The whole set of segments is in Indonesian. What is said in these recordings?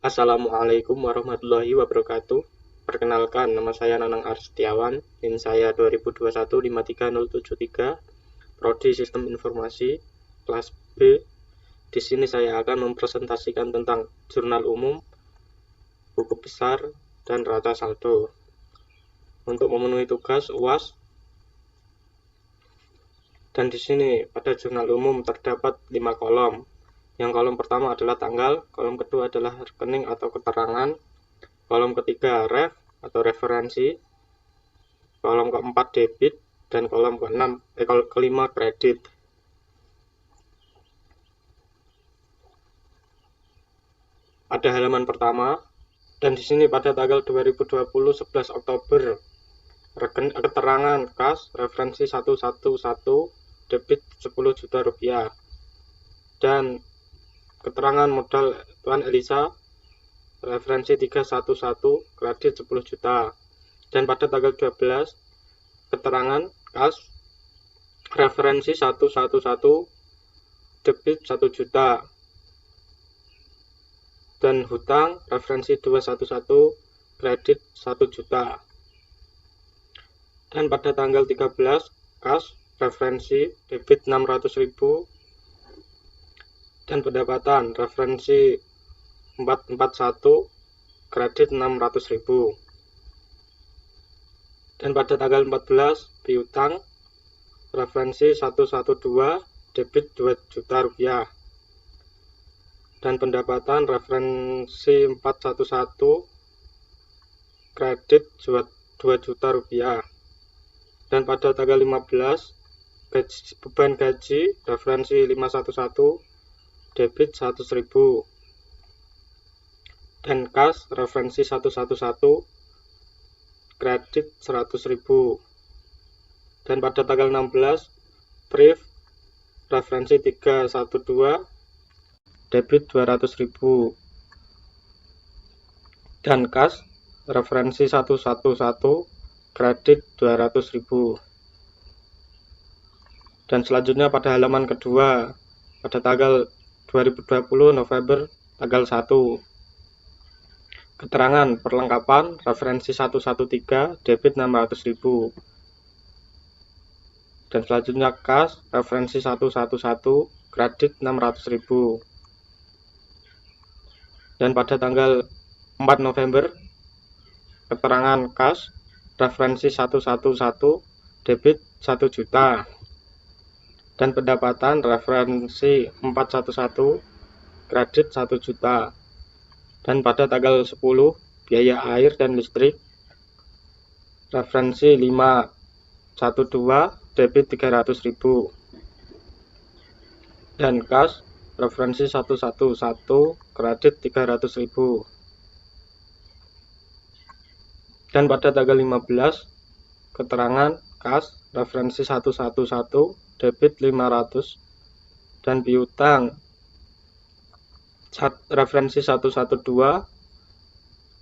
Assalamualaikum warahmatullahi wabarakatuh. Perkenalkan, nama saya Nanang Arstiawan, NIM saya 2021 53073, Prodi Sistem Informasi, kelas B. Di sini saya akan mempresentasikan tentang jurnal umum, buku besar, dan rata saldo. Untuk memenuhi tugas UAS, dan di sini pada jurnal umum terdapat 5 kolom. Yang kolom pertama adalah tanggal, kolom kedua adalah rekening atau keterangan, kolom ketiga ref atau referensi, kolom keempat debit, dan kolom kelima kredit. Ada halaman pertama, dan di sini pada tanggal 2020 11 Oktober keterangan kas referensi 111 debit 10 juta rupiah, dan keterangan modal Tuan Elisa referensi 311 kredit 10 juta. Dan pada tanggal 12 keterangan kas referensi 111 debit 1 juta, dan hutang referensi 211 kredit 1 juta. Dan pada tanggal 13 kas referensi debit 600.000 dan pendapatan referensi 441 kredit 600.000. Dan pada tanggal 14 piutang referensi 112 debit 2 juta rupiah, dan pendapatan referensi 411 kredit 2 juta rupiah. Dan pada tanggal 15 beban gaji referensi 511 debit 100.000, dan kas referensi 111 kredit 100.000. Dan pada tanggal 16 brief referensi 312 debit 200.000, dan kas referensi 111 kredit 200.000. Dan selanjutnya pada halaman kedua pada tanggal 2020 November tanggal 1 keterangan perlengkapan referensi 113 debit 600.000, dan selanjutnya kas referensi 111 kredit 600.000. Dan pada tanggal 4 November keterangan kas referensi 111 debit 1 juta, dan pendapatan referensi 411 kredit 1 juta. Dan pada tanggal 10 biaya air dan listrik referensi 512 debit 300.000, dan kas referensi 111 kredit 300.000. Dan pada tanggal 15 keterangan kas referensi 111 debit 500, dan piutang referensi 112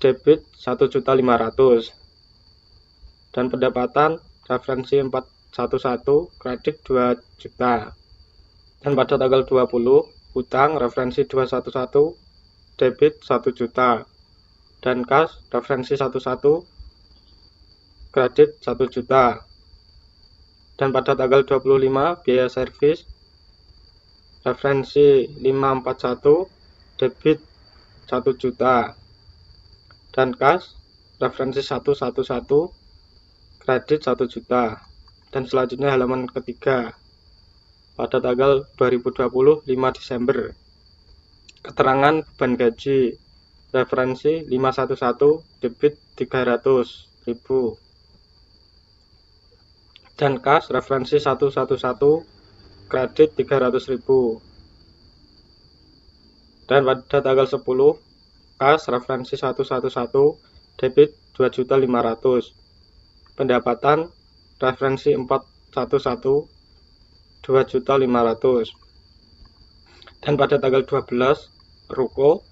debit 1.500.000, dan pendapatan referensi 411 kredit 2 juta. Dan pada tanggal 20 hutang referensi 211 debit 1 juta, dan kas referensi 11 kredit 1 juta. Dan pada tanggal 25 biaya servis referensi 541 debit 1 juta, dan kas referensi 111 kredit 1 juta. Dan selanjutnya halaman ketiga pada tanggal 2020 5 Desember keterangan beban gaji referensi 511 debit 300.000, dan kas referensi 111 kredit 300.000. Dan pada tanggal 10 kas referensi 111 debit 2.500.000, pendapatan referensi 411 2.500.000. Dan pada tanggal 12 ruko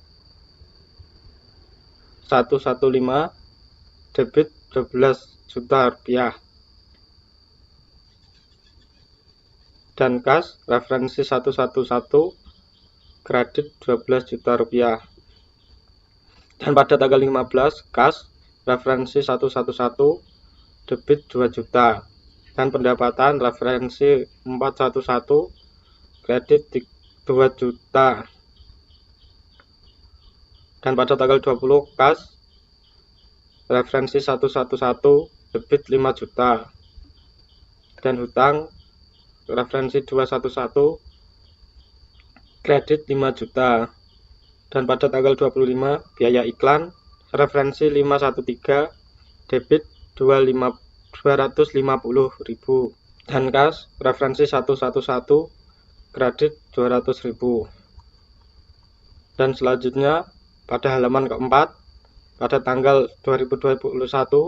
115 debit 12 juta rupiah, dan kas referensi 111 kredit 12 juta rupiah. Dan pada tanggal 15 kas referensi 111 debit 2 juta. Dan pendapatan referensi 411 kredit 2 juta. Dan pada tanggal 20 kas referensi 111 debit 5 juta. Dan hutang referensi 211 kredit 5 juta. Dan pada tanggal 25 biaya iklan referensi 513 debit 250.000. Dan kas referensi 111 kredit 200.000. Dan selanjutnya pada halaman keempat pada tanggal 2021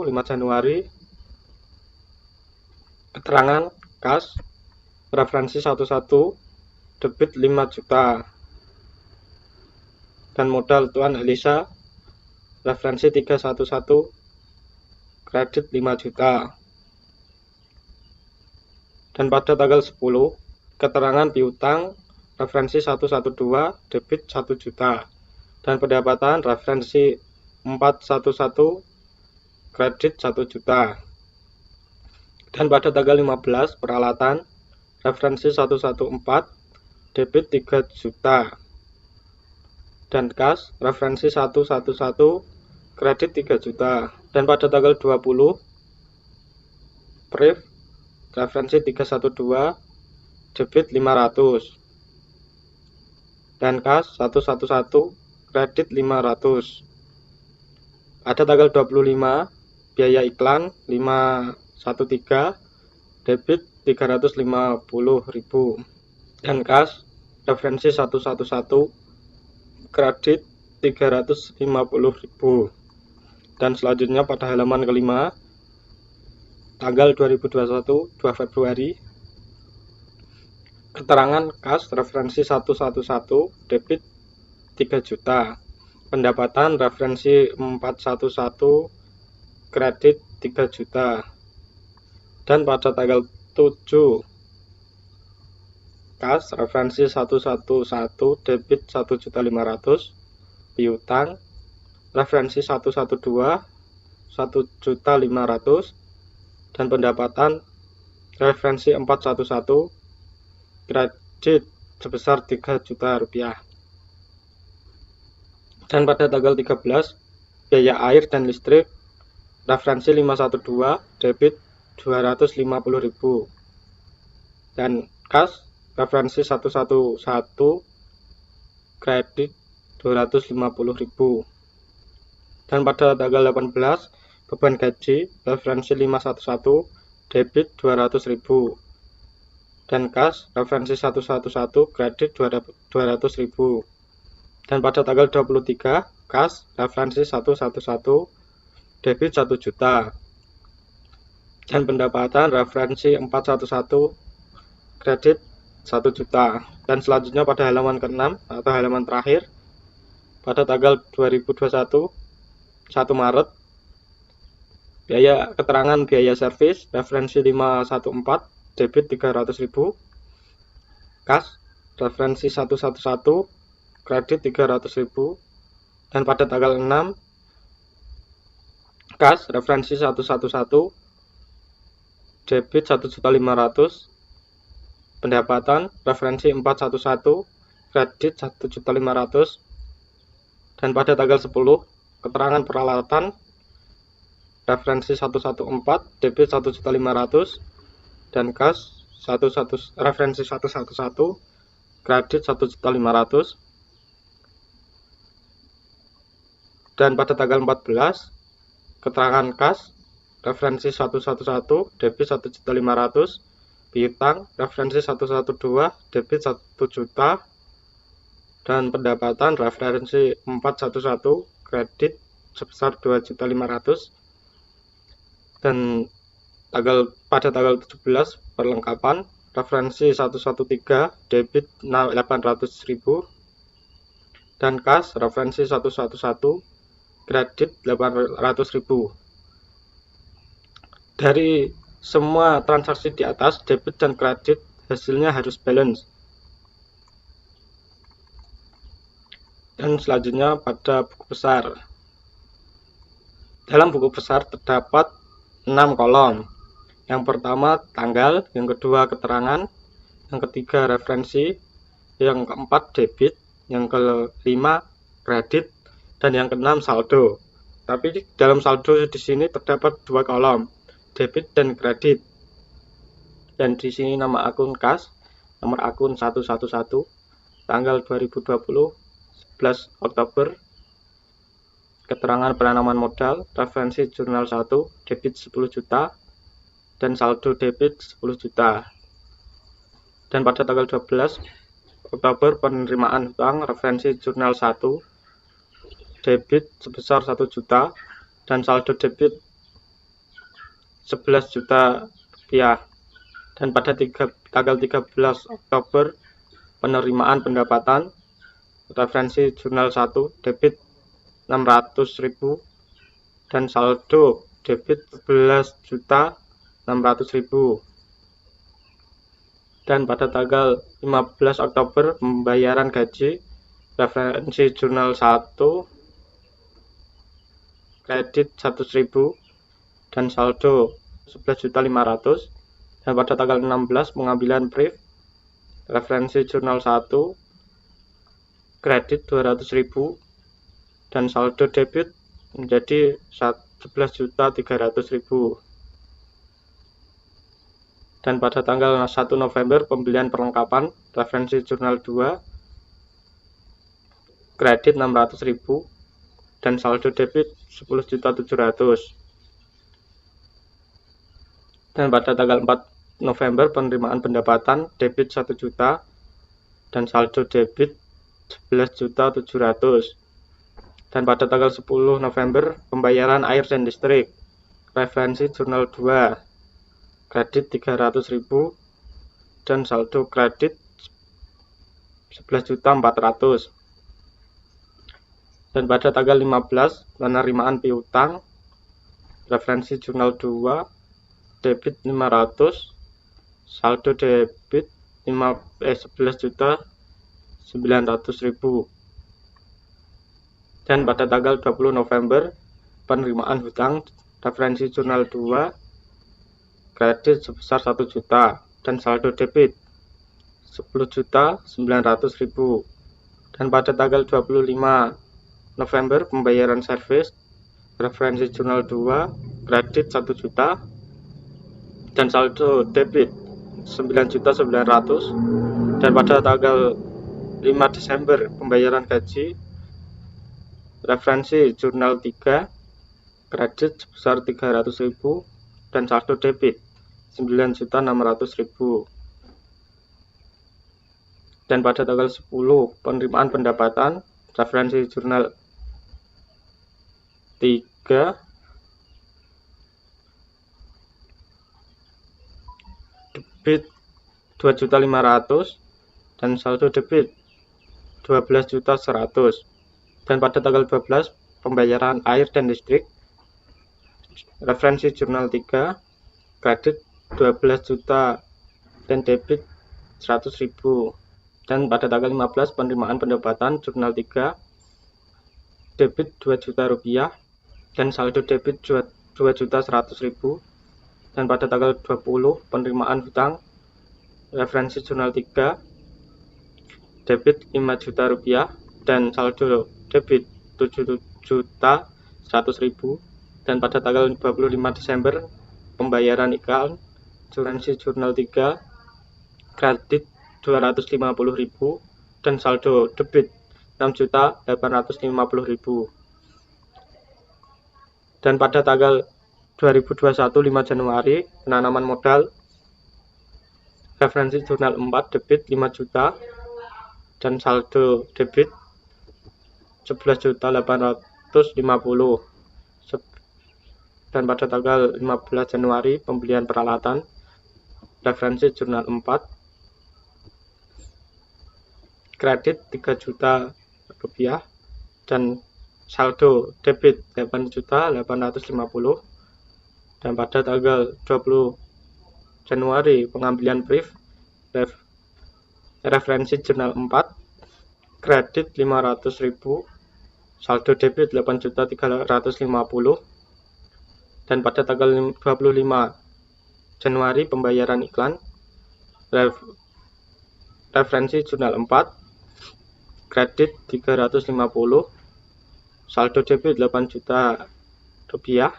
5 Januari keterangan kas referensi 11 debit 5 juta. Dan modal Tuan Elisa referensi 311 kredit 5 juta. Dan pada tanggal 10 keterangan piutang referensi 112 debit 1 juta. Dan pendapatan referensi 411 kredit 1 juta. Dan pada tanggal 15 peralatan referensi 114 debit 3 juta. Dan kas referensi 111 kredit 3 juta. Dan pada tanggal 20 brief referensi 312 debit 500. Dan kas 111 kredit 500. Pada tanggal 25 biaya iklan 513 debit 350.000. Dan kas referensi 111 kredit 350.000. Dan selanjutnya pada halaman kelima tanggal 2021 2 Februari keterangan kas referensi 111 debit 3 juta. Pendapatan referensi 411 kredit 3 juta. Dan pada tanggal 7 kas referensi 111 debit 1.500.000 piutang referensi 112 1.500.000. Dan pendapatan referensi 411 kredit sebesar 3 juta rupiah. Dan pada tanggal 13 biaya air dan listrik referensi 512 debit 250.000. Dan kas referensi 111 kredit 250.000. Dan pada tanggal 18 beban gaji referensi 511 debit 200.000. Dan kas referensi 111 kredit 200.000. Dan pada tanggal 23 kas referensi 111 debit 1 juta. Dan pendapatan referensi 411 kredit 1 juta. Dan selanjutnya pada halaman ke-6 atau halaman terakhir pada tanggal 2021 1 Maret biaya keterangan biaya servis referensi 514 debit 300.000. Kas referensi 111 kredit 300.000. Dan pada tanggal 6 kas referensi 111 debit 1.500.000. Pendapatan referensi 411 kredit 1.500.000. Dan pada tanggal 10 keterangan peralatan referensi 114 debit 1.500.000. Dan kas referensi 111 kredit 1.500.000. Dan pada tanggal 14 keterangan kas referensi 111 debit 1.500.000 piutang referensi 112 debit 1 juta. Dan pendapatan referensi 411 kredit sebesar 2.500.000. Dan pada tanggal 17 perlengkapan referensi 113 debit 800.000. Dan kas referensi 111 kredit 800.000. Dari semua transaksi di atas debit dan kredit hasilnya harus balance. Dan selanjutnya pada buku besar Dalam buku besar terdapat 6 kolom. Yang pertama tanggal, yang kedua keterangan, yang ketiga referensi, yang keempat debit, yang kelima kredit, dan yang keenam saldo. Tapi dalam saldo di sini terdapat 2 kolom, debit dan kredit. Dan di sini nama akun kas, nomor akun 111, tanggal 2020, 11 Oktober, keterangan penanaman modal, referensi jurnal 1, debit 10 juta, dan saldo debit 10 juta. Dan pada tanggal 12 Oktober penerimaan hutang, referensi jurnal 1, debit sebesar 1 juta, dan saldo debit 11 juta rupiah. Dan pada tanggal 13 Oktober penerimaan pendapatan, referensi jurnal 1, debit 600.000, dan saldo debit 11.600.000. Dan pada tanggal 15 Oktober pembayaran gaji, referensi jurnal 1, kredit 100.000, dan saldo 11.500.000. Dan pada tanggal 16 pengambilan brief, referensi jurnal 1, kredit 200.000, dan saldo debit menjadi 11.300.000. Dan pada tanggal 1 November pembelian perlengkapan, referensi jurnal 2, kredit 600.000, dan saldo debit 10.700.000. Dan pada tanggal 4 November penerimaan pendapatan, debit 1 juta, dan saldo debit 11.700.000. Dan pada tanggal 10 November pembayaran air dan listrik, referensi jurnal 2, kredit 300.000, dan saldo kredit 11.400.000. Dan pada tanggal 15 penerimaan piutang, referensi jurnal 2, debit 500, saldo debit 11.900.000. Dan pada tanggal 20 November penerimaan hutang, referensi jurnal 2, kredit sebesar 1 juta, dan saldo debit 10.900.000. Dan pada tanggal 25 November pembayaran servis, referensi jurnal 2, kredit 1 juta, dan saldo debit 9.900.000. Dan pada tanggal 5 Desember pembayaran gaji, referensi jurnal 3, kredit sebesar 300.000, dan saldo debit 9.600.000. Dan pada tanggal 10 penerimaan pendapatan, referensi jurnal 3, debit 2.500.000, dan saldo debit 12.100.000. Dan pada tanggal 12 pembayaran air dan listrik, referensi jurnal 3, kredit 12 juta, dan debit 100.000. Dan pada tanggal 15 penerimaan pendapatan jurnal 3, debit 2 juta rupiah, dan saldo debit 2.100.000. Dan pada tanggal 20 penerimaan hutang, referensi jurnal 3, debit 5 juta rupiah, dan saldo debit 7.100.000. Dan pada tanggal 25 Desember pembayaran iklan, referensi jurnal 3, kredit 250.000, dan saldo debit 6.850.000. Dan pada tanggal 2021 5 Januari penanaman modal, referensi jurnal 4, debit 5 juta, dan saldo debit 11.850.000. Dan pada tanggal 15 Januari pembelian peralatan, referensi jurnal 4, kredit 3 juta rupiah, dan saldo debit 8.850.000. Dan pada tanggal 20 Januari pengambilan brief, referensi jurnal 4, kredit 500.000, saldo debit 8.350.000. Dan pada tanggal 25 Januari pembayaran iklan, referensi jurnal 4, kredit 350, saldo debit 8 juta rupiah.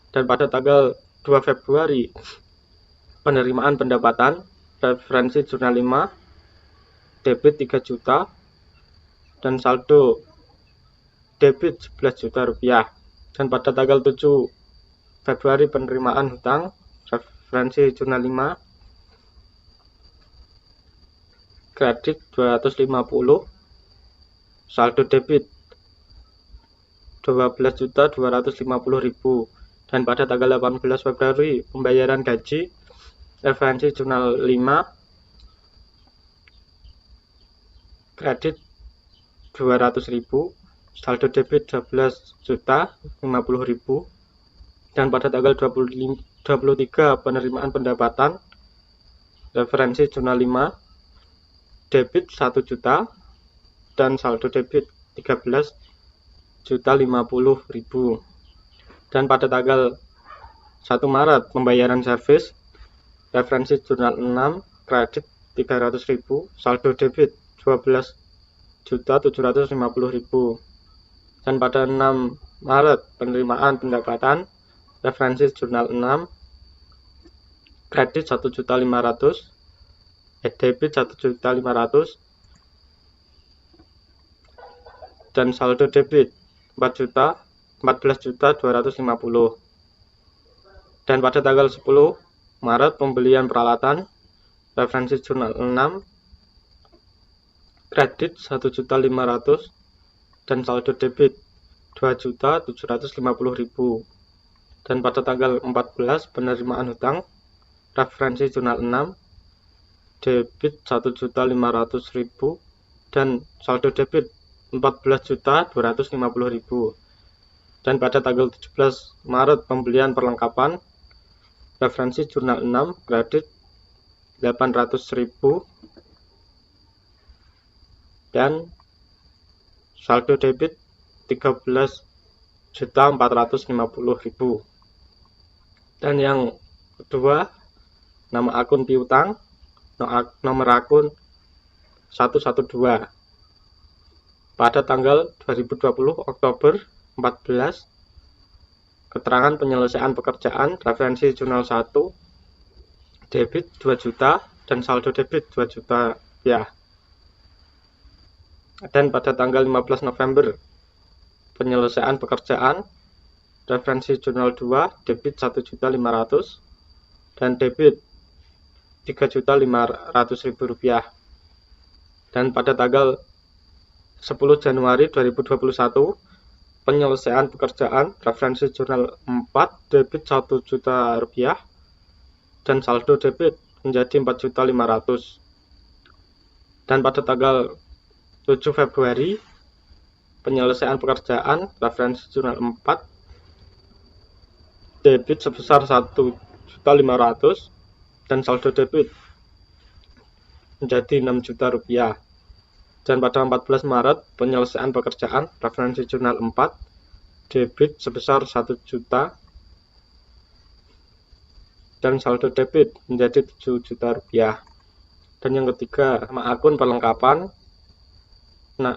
Dan pada tanggal 2 Februari penerimaan pendapatan, referensi jurnal 5, debit 3 juta dan saldo debit 11 juta rupiah. Dan pada tanggal 7 Februari penerimaan hutang, referensi jurnal 5, kredit 250, saldo debit 12.250.000. Dan pada tanggal 18 Februari pembayaran gaji, referensi jurnal 5, kredit 200.000, saldo debit 12.050.000. Dan pada tanggal 23 penerimaan pendapatan, referensi jurnal 5, debit 1 juta dan saldo debit 13.050.000. Dan pada tanggal 1 Maret pembayaran servis, referensi jurnal 6, kredit 300.000, saldo debit 12.750.000. Dan pada 6 Maret penerimaan pendapatan, referensi jurnal 6, kredit 1.500.000, debit 1.500.000 dan saldo debit 14.250.000. Dan pada tanggal 10 Maret pembelian peralatan, referensi jurnal 6, kredit 1.500.000 dan saldo debit 2.750.000. Dan pada tanggal 14 penerimaan hutang, referensi jurnal 6, debit 1.500.000 dan saldo debit 14.250.000. Dan pada tanggal 17 Maret pembelian perlengkapan, referensi jurnal 6, kredit 800.000 dan saldo debit 13.450.000. Dan yang kedua, nama akun piutang, nomor akun 112. Pada tanggal 2020 Oktober 14, keterangan penyelesaian pekerjaan, referensi jurnal 1, debit 2 juta dan saldo debit 2 juta rupiah. Dan pada tanggal 15 November penyelesaian pekerjaan, referensi jurnal 2, debit 1.500.000 dan debit 3.500.000 rupiah. Dan pada tanggal 10 Januari 2021 penyelesaian pekerjaan, referensi jurnal 4, debit 1 juta rupiah dan saldo debit menjadi 4.500.000. Dan pada tanggal 7 Februari penyelesaian pekerjaan, referensi jurnal 4, debit sebesar 1.500.000 dan saldo debit menjadi 6 juta rupiah. Dan pada 14 Maret penyelesaian pekerjaan, referensi jurnal 4, debit sebesar 1 juta dan saldo debit menjadi 7 juta rupiah. Dan yang ketiga, nama akun perlengkapan,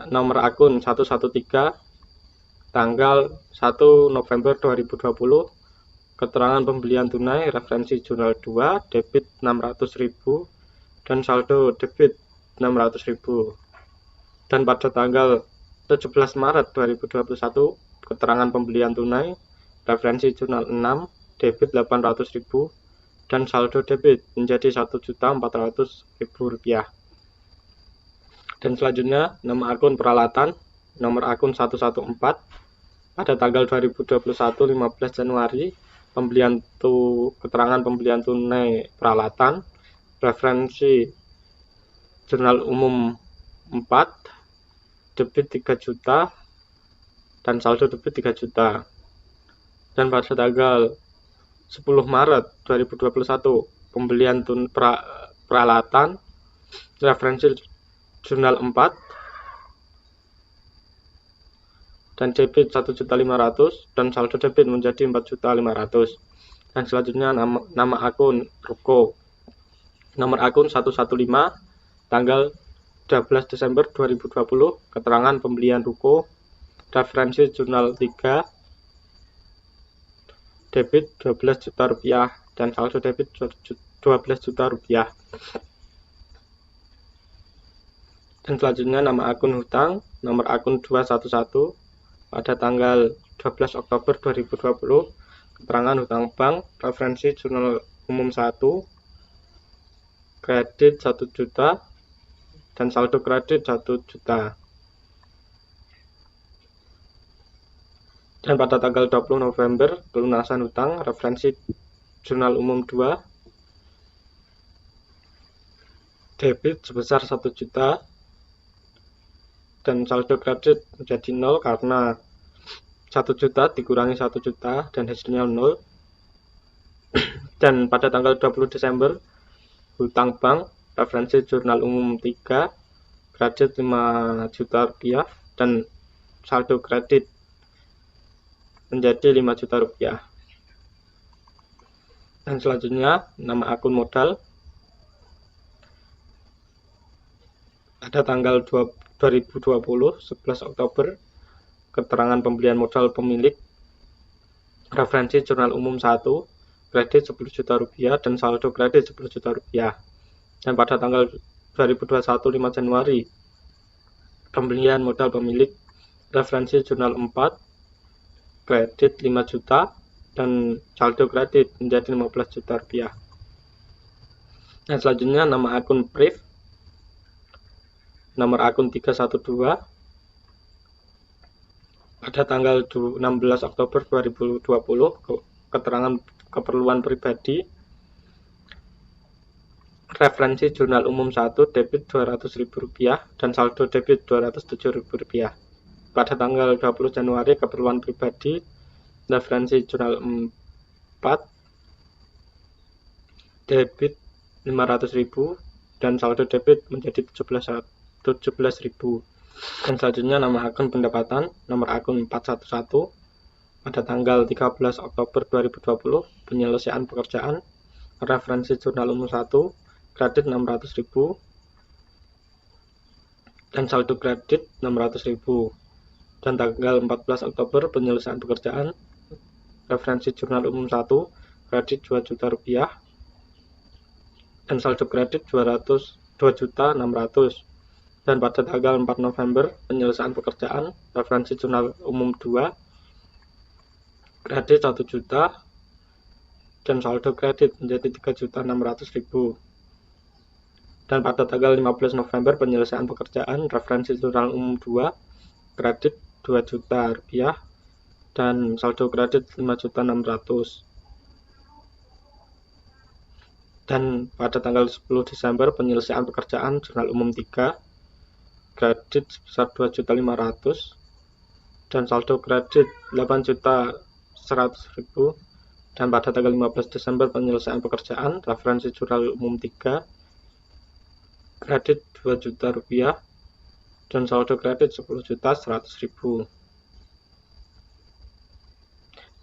nomor akun 113, tanggal 1 November 2020, keterangan pembelian tunai, referensi jurnal 2, debit 600.000 dan saldo debit 600.000. Dan pada tanggal 17 Maret 2021 keterangan pembelian tunai, referensi jurnal 6, debit 800.000 dan saldo debit menjadi 1.400.000 rupiah. Dan selanjutnya nama akun peralatan, nomor akun 114, pada tanggal 2021 15 Januari keterangan pembelian tunai peralatan, referensi jurnal umum 4, debit 3 juta dan saldo debit 3 juta. Dan pada tanggal 10 Maret 2021 pembelian peralatan, referensi jurnal 4, dan debit 1.500.000 dan saldo debit menjadi 4.500.000. Dan selanjutnya nama akun ruko. Nomor akun 115 tanggal 12 Desember 2020, keterangan pembelian ruko, referensi jurnal 3, debit 12 juta rupiah dan saldo debit 12 juta rupiah. Dan selanjutnya nama akun hutang, nomor akun 211 pada tanggal 12 Oktober 2020, keterangan hutang bank, referensi jurnal umum 1, kredit 1 juta dan saldo kredit 1 juta. Dan pada tanggal 20 November, pelunasan hutang, referensi jurnal umum 2, debit sebesar 1 juta dan saldo kredit menjadi 0 karena 1 juta dikurangi 1 juta dan hasilnya 0. Dan pada tanggal 20 Desember, hutang bank, referensi jurnal umum 3, kredit 5 juta rupiah dan saldo kredit menjadi 5 juta rupiah. Dan selanjutnya nama akun modal pada tanggal 2020 11 Oktober, keterangan pembelian modal pemilik, referensi jurnal umum 1, kredit 10 juta rupiah dan saldo kredit 10 juta rupiah. Dan pada tanggal 2021 5 Januari, pembelian modal pemilik, referensi jurnal 4, kredit 5 juta dan saldo kredit menjadi 15 juta rupiah. Dan selanjutnya nama akun priv, nomor akun 312 pada tanggal 16 Oktober 2020, keterangan keperluan pribadi, referensi jurnal umum 1, debit Rp200.000 dan saldo debit Rp207.000. Pada tanggal 20 Januari, keperluan pribadi, referensi jurnal 4, debit Rp500.000 dan saldo debit menjadi Rp17.000. Dan selanjutnya nama akun pendapatan, nomor akun 411 pada tanggal 13 Oktober 2020, penyelesaian pekerjaan, referensi jurnal umum 1, kredit Rp600.000 dan saldo kredit Rp600.000. Dan tanggal 14 Oktober, penyelesaian pekerjaan, referensi jurnal umum 1, kredit Rp2 juta dan saldo kredit Rp2.600.000. Dan pada tanggal 4 November, penyelesaian pekerjaan, referensi jurnal umum 2, kredit 1 juta dan saldo kredit menjadi Rp3.600.000. Dan pada tanggal 15 November, penyelesaian pekerjaan, referensi jurnal umum 2, kredit Rp2 juta dan saldo kredit Rp5.600.000. Dan pada tanggal 10 Desember, penyelesaian pekerjaan, jurnal umum 3, kredit sebesar Rp2.500.000 dan saldo kredit Rp8.100.000. Dan pada tanggal 15 Desember, penyelesaian pekerjaan, referensi jurnal umum 3, kredit Rp2 juta dan saldo kredit Rp10.100.000.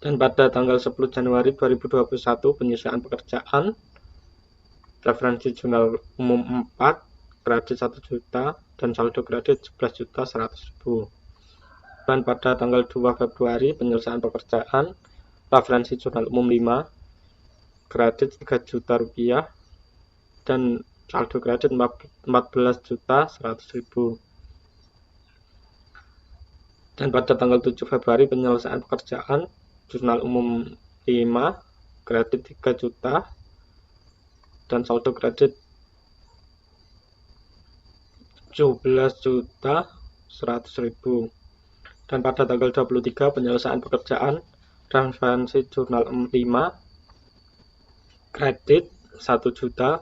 Dan pada tanggal 10 Januari 2021, penyelesaian pekerjaan, referensi jurnal umum 4, kredit 1 juta dan saldo kredit Rp11.100.000. Dan pada tanggal 2 Februari, penyelesaian pekerjaan, referensi jurnal umum 5, kredit Rp3 juta dan saldo kredit Rp14.100.000. Dan pada tanggal 7 Februari, penyelesaian pekerjaan, jurnal umum 5, kredit Rp3 juta dan saldo kredit Rp17.100.000. Dan pada tanggal 23, penyelesaian pekerjaan, referensi jurnal 5, kredit 1 juta,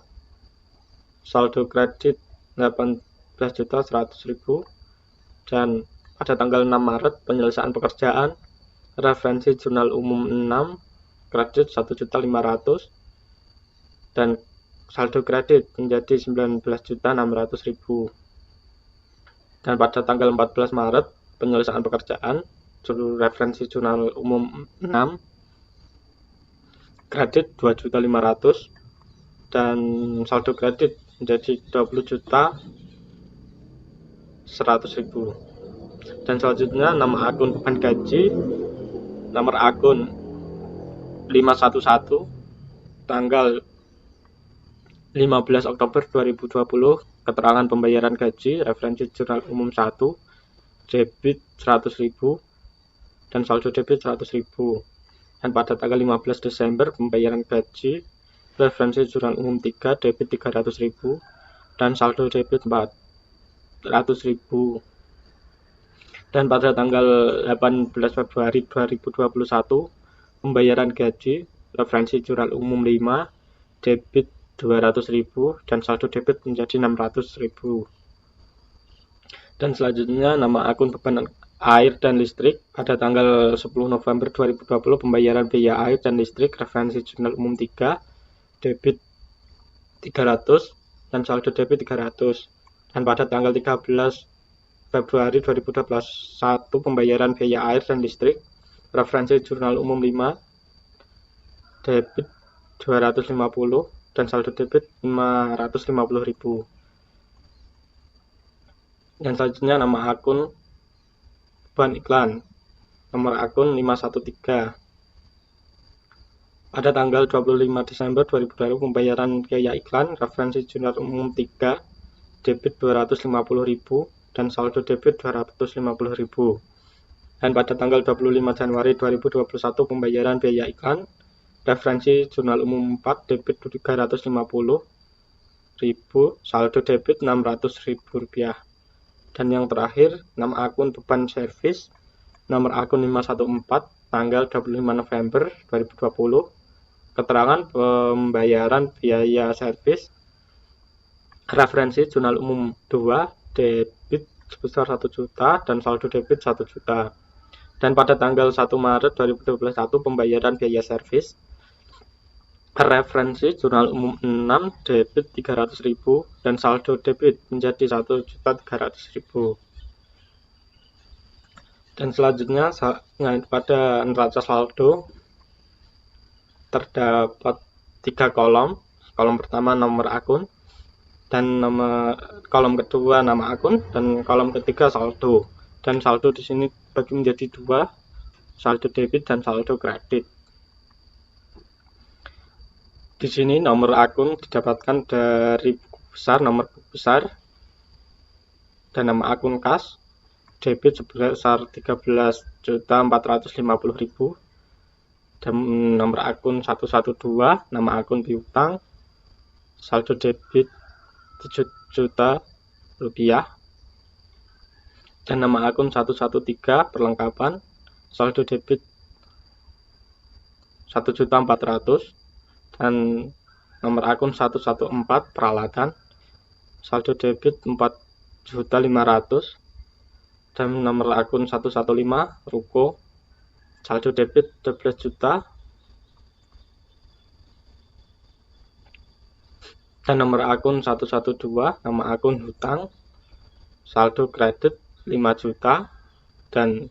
saldo kredit Rp18.100.000. Dan pada tanggal 6 Maret, penyelesaian pekerjaan, referensi jurnal umum 6, kredit Rp1.500.000 dan saldo kredit menjadi Rp19.600.000. Dan pada tanggal 14 Maret, penyelesaian pekerjaan, referensi jurnal umum 6, kredit 2.500.000 dan saldo kredit menjadi 20.100.000. Dan selanjutnya nama akun beban gaji, nomor akun 511 tanggal 15 Oktober 2020, keterangan pembayaran gaji, referensi jurnal umum 1, debit 100.000 dan saldo debit 100.000. Dan pada tanggal 15 Desember pembayaran gaji, referensi jurnal umum 3, debit 300.000 dan saldo debit 400.000. Dan pada tanggal 18 Februari 2021 pembayaran gaji, referensi jurnal umum 5, debit 200.000 dan saldo debit menjadi 600.000. Dan selanjutnya nama akun beban air dan listrik, pada tanggal 10 November 2020 pembayaran biaya air dan listrik, referensi jurnal umum 3, debit 300 dan saldo debit 300. Dan pada tanggal 13 Februari 2021 pembayaran biaya air dan listrik, referensi jurnal umum 5, debit 250 dan saldo debit 550.000. Dan selanjutnya nama akun beban iklan, nomor akun 513. Pada tanggal 25 Desember 2020 pembayaran biaya iklan, referensi jurnal umum 3, debit 250.000 dan saldo debit 250.000. Dan pada tanggal 25 Januari 2021 pembayaran biaya iklan, referensi jurnal umum 4, debit 350.000, saldo debit 600.000 rupiah. Dan yang terakhir, nama akun beban servis, nomor akun 514 tanggal 25 November 2020, keterangan pembayaran biaya servis, referensi jurnal umum 2, debit sebesar 1 juta dan saldo debit 1 juta. Dan pada tanggal 1 Maret 2021 pembayaran biaya servis, referensi jurnal umum 6, debit 300.000 dan saldo debit menjadi 1.300.000. Dan selanjutnya pada neraca saldo terdapat 3 kolom. Kolom pertama nomor akun, dan kolom kedua nama akun, dan kolom ketiga saldo. Dan saldo di sini bagi menjadi 2, saldo debit dan saldo kredit. Di sini nomor akun didapatkan dari buku besar, nomor buku besar, dan nama akun kas, debit sebesar 13.450.000 dan nomor akun 112, nama akun piutang, saldo debit 7 juta rupiah, dan nama akun 113 perlengkapan, saldo debit 1.400.000 dan nomor akun 114 peralatan, saldo debit 4.500.000 dan nomor akun 115 ruko, saldo debit 12 juta dan nomor akun 112 nama akun hutang, saldo kredit 5 juta dan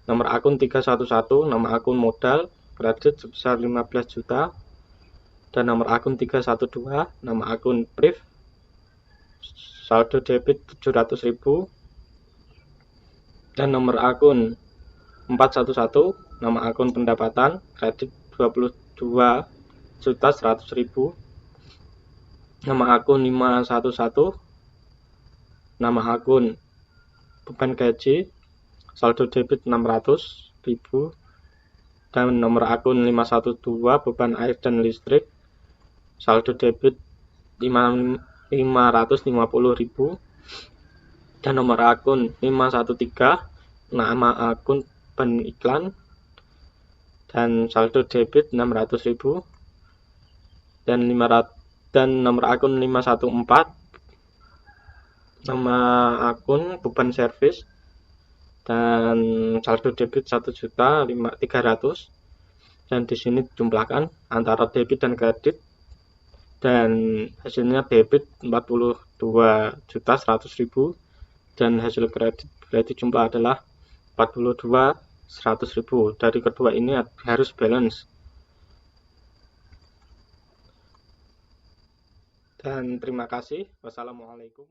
nomor akun 311 nama akun modal kredit sebesar 15 juta dan nomor akun 312 nama akun priv, saldo debit 700.000 dan nomor akun 411 nama akun pendapatan kredit 22.100.000, nama akun 511 nama akun beban gaji, saldo debit 600.000 dan nomor akun 512 beban air dan listrik, saldo debit 550.000 dan nomor akun 513 nama akun beban iklan dan saldo debit 600.000 dan nomor akun 514 nama akun beban servis dan saldo debit 1.300.000 dan di sini dijumlahkan antara debit dan kredit dan hasilnya debit 42.100.000 dan hasil kredit berarti jumlah adalah 42 100.000. Dari kedua ini harus balance. Dan terima kasih. Wassalamualaikum.